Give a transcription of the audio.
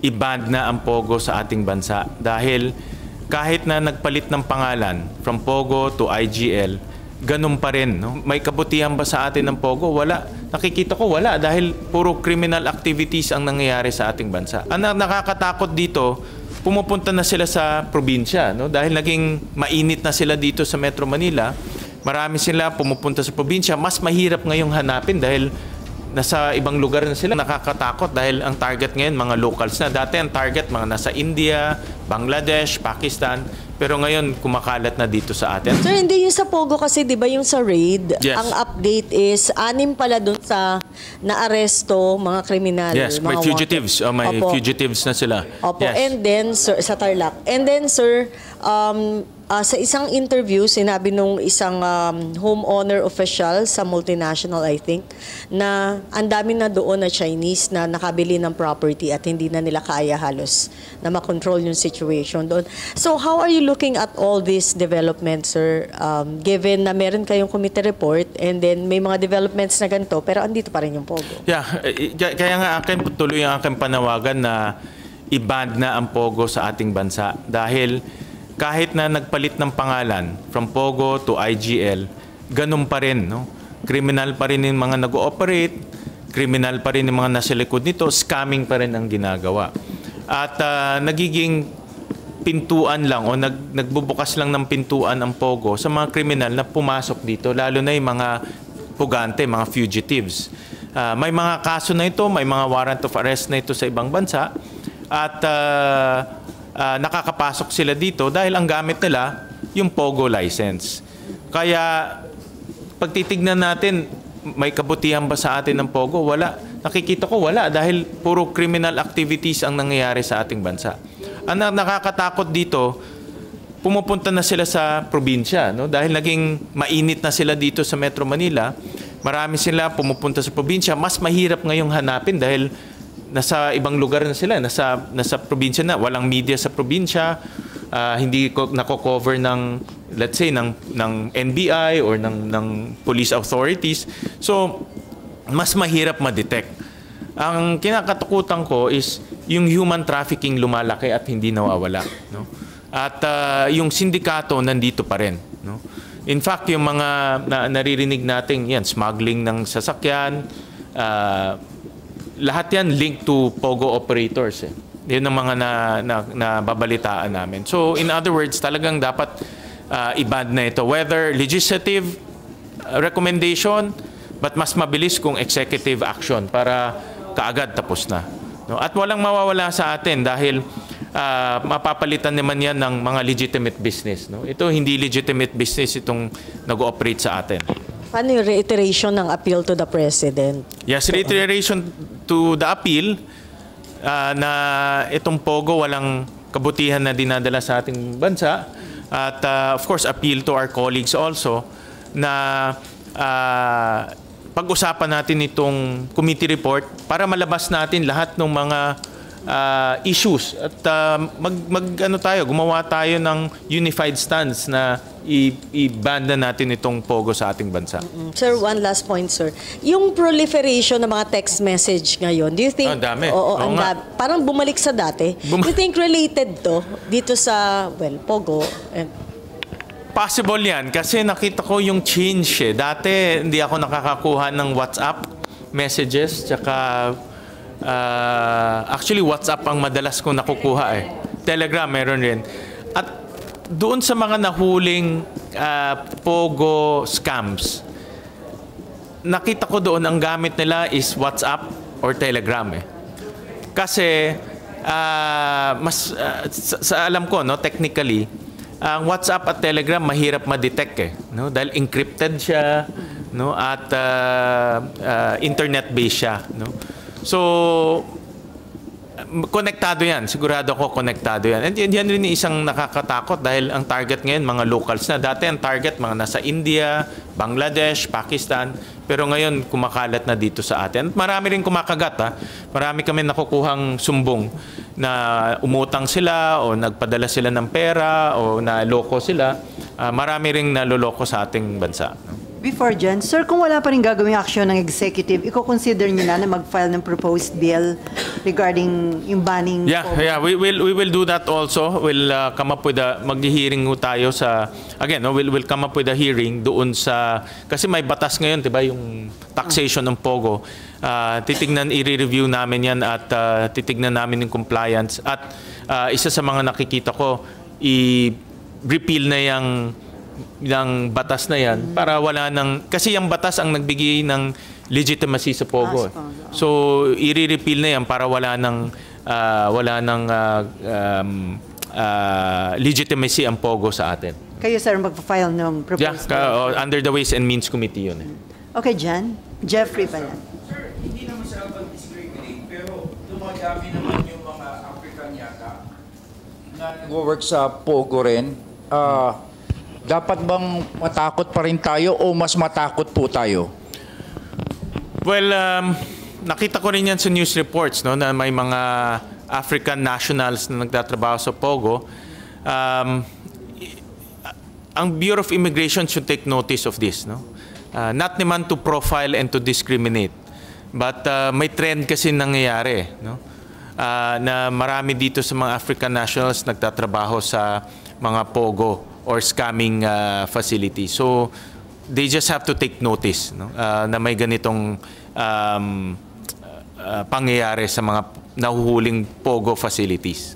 i-ban na ang Pogo sa ating bansa. Dahil kahit na nagpalit ng pangalan from Pogo to IGL, ganun pa rin. No? May kabutihan ba sa atin ng Pogo? Wala. Nakikita ko wala dahil puro criminal activities ang nangyayari sa ating bansa. Ang nakakatakot dito, pumupunta na sila sa probinsya. No? Dahil naging mainit na sila dito sa Metro Manila, marami sila pumupunta sa probinsya. Mas mahirap ngayong hanapin dahil nasa ibang lugar na sila. Nakakatakot dahil ang target ngayon mga locals na. Dati ang target mga nasa India, Bangladesh, Pakistan. Pero ngayon kumakalat na dito sa atin. Sir, hindi yung sa Pogo kasi 'di ba yung sa raid, yes, ang update is 6 pala doon sa naaresto mga kriminal. Yes, mga may fugitives. May Opo. fugitives na sila. Opo. Yes. And then sir, sa Tarlac. And then sir, sa isang interview, sinabi nung isang homeowner official sa multinational, I think, na ang dami na doon na Chinese na nakabili ng property at hindi na nila kaya halos na makontrol yung situation doon. So, how are you looking at all this development, sir? Given na meron kayong committee report and then may mga developments na ganito, pero andito pa rin yung Pogo. Yeah, kaya nga tuloy ang aking panawagan na i-ban na ang Pogo sa ating bansa. Dahil kahit na nagpalit ng pangalan from Pogo to IGL, ganun pa rin. No? Criminal pa rin yung mga nag-ooperate, criminal pa rin yung mga nasa likod nito, scamming pa rin ang ginagawa. At nagiging pintuan lang o nagbubukas lang ng pintuan ang Pogo sa mga kriminal na pumasok dito, lalo na yung mga pugante, mga fugitives. May mga kaso na ito, may mga warrant of arrest na ito sa ibang bansa at nakakapasok sila dito dahil ang gamit nila yung Pogo license. Kaya pag titignan natin, may kabutihan ba sa atin ng Pogo? Wala. Nakikita ko wala dahil puro criminal activities ang nangyayari sa ating bansa. Ang nakakatakot dito, pumupunta na sila sa probinsya. No? Dahil naging mainit na sila dito sa Metro Manila, marami sila pumupunta sa probinsya. Mas mahirap ngayong hanapin dahil nasa ibang lugar na sila, nasa probinsya na, walang media sa probinsya, hindi nako-cover ng, let's say, ng NBI or ng police authorities. So, mas mahirap ma-detect. Ang kinakatakutan ko is yung human trafficking lumalaki at hindi nawawala. No? At yung sindikato nandito pa rin. No? In fact, yung mga naririnig natin, yan, smuggling ng sasakyan, lahat yan linked to Pogo operators. Yun ang mga nababalitaan namin. So, in other words, talagang dapat i-ban na ito. Whether legislative recommendation, but mas mabilis kung executive action para kaagad tapos na. No? At walang mawawala sa atin dahil mapapalitan naman yan ng mga legitimate business. No? Ito hindi legitimate business itong nag-ooperate sa atin. Paano yung reiteration ng appeal to the President? Yes, reiteration to the appeal na itong Pogo walang kabutihan na dinadala sa ating bansa. At of course, appeal to our colleagues also na pag-usapan natin itong committee report para malabas natin lahat ng mga issues at gumawa tayo ng unified stance na i-ban na natin itong Pogo sa ating bansa. Sir, one last point, sir. Yung proliferation ng mga text message ngayon, do you think... Ang dami. Oo, parang bumalik sa dati. Do you think related to dito sa, well, Pogo? Possible yan kasi nakita ko yung change. Dati hindi ako nakakakuha ng WhatsApp messages tsaka actually WhatsApp ang madalas kong nakukuha Telegram meron rin. At doon sa mga nahuling Pogo scams, nakita ko doon ang gamit nila is WhatsApp or Telegram Kasi sa alam ko no, technically ang WhatsApp at Telegram mahirap ma-detect no? Dahil encrypted siya no? At internet-based siya no? So konektado yan. Sigurado ako konektado yan. And yan rin isang nakakatakot dahil ang target ngayon mga locals na. Dati ang target mga nasa India, Bangladesh, Pakistan. Pero ngayon kumakalat na dito sa atin. At marami rin kumakagat. Marami kami nakukuhang sumbong na umutang sila o nagpadala sila ng pera o naloko sila. Marami ring naloloko sa ating bansa. Before dyan, sir, kung wala pa rin gagawing aksyon ng executive, i-consider niyo na mag-file ng proposed bill regarding yung banning Yeah, pogo? yeah, we will do that also. We'll come up with maghi-hearing tayo sa again, no, we'll come up with a hearing doon sa kasi may batas ngayon, 'di ba, yung taxation ng pogo. Titignan, i-review namin 'yan at titignan namin yung compliance at isa sa mga nakikita ko i-repeal na yung batas na yan para wala ng kasi yung batas ang nagbigay ng legitimacy sa pogo. So i-repeal na yan para wala ng legitimacy ang pogo sa atin. Kayo, sir, mag-file ng proposed Yeah, bill? under the Ways and Means Committee yun. Okay, Jan. Jeffrey pa yan. Sir, hindi naman sa pag-discriminate, pero dumadami naman yung mga African yata na nag-work sa Pogo rin. Dapat bang matakot pa rin tayo o mas matakot po tayo? Well, nakita ko rin yan sa news reports, no, na may mga African nationals na nagtatrabaho sa Pogo. Ang Bureau of Immigration should take notice of this, no? Not naman to profile and to discriminate, but may trend kasi nangyayari, no? Na marami dito sa mga African nationals nagtatrabaho sa mga Pogo or scamming facility. So they just have to take notice, no? Na may ganitong pangyayari sa mga nahuhuling Pogo facilities.